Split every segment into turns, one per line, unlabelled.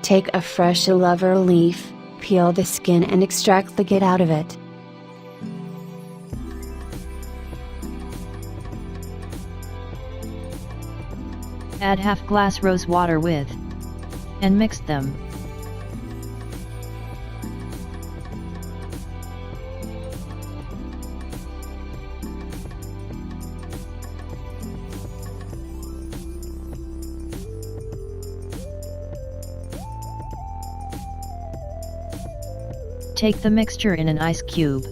Take a fresh aloevera leaf, peel the skin and extract the grit out of it.
Add half glass rose water with and mix them. Take the mixture in an ice cube.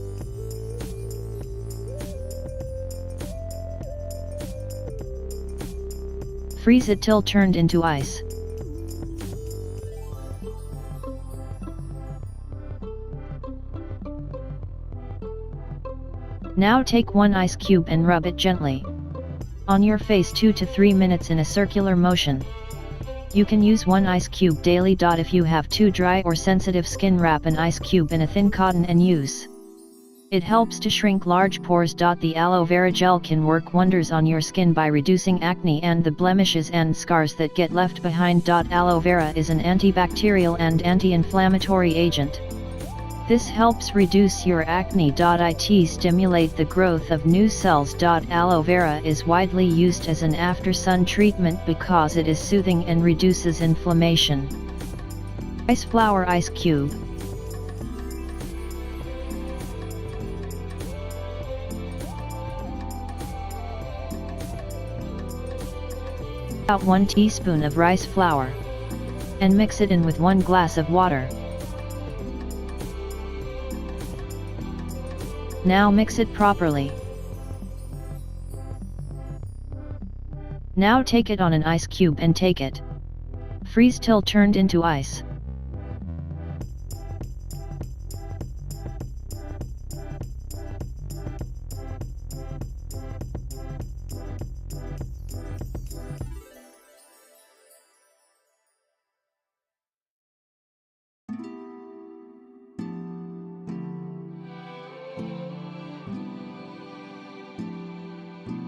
Freeze it till turned into ice. Now take one ice cube and rub it gently on your face 2 to 3 minutes in a circular motion. You can use one ice cube daily. If you have too dry or sensitive skin, wrap an ice cube in a thin cotton and use. It helps to shrink large pores. The aloe vera gel can work wonders on your skin by reducing acne and the blemishes and scars that get left behind. Aloe vera is an antibacterial and anti-inflammatory agent. This helps reduce your acne. It stimulate the growth of new cells. Aloe vera is widely used as an after-sun treatment because it is soothing and reduces inflammation. Rice flour ice cube. About 1 teaspoon of rice flour and mix it in with 1 glass of water. Now mix it properly. Now take it on an ice cube and take it. Freeze till turned into ice.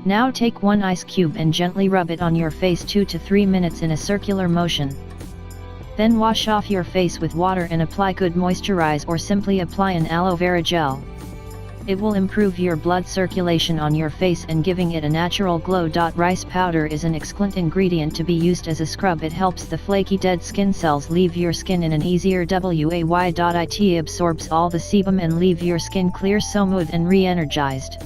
Now take one ice cube and gently rub it on your face 2 to 3 minutes in a circular motion. Then wash off your face with water and apply good moisturize or simply apply an aloe vera gel. It will improve your blood circulation on your face and giving it a natural glow. Rice powder is an excellent ingredient to be used as a scrub. It helps the flaky dead skin cells leave your skin in an easier way. It absorbs all the sebum and leave your skin clear, smooth and re-energized.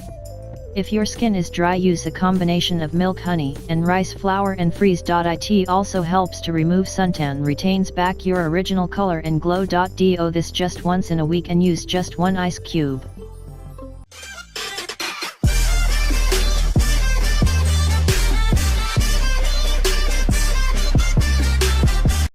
If your skin is dry, use a combination of milk, honey, and rice flour and freeze. It also helps to remove suntan, retains back your original color and glow. Do this just once in a week and use just one ice cube.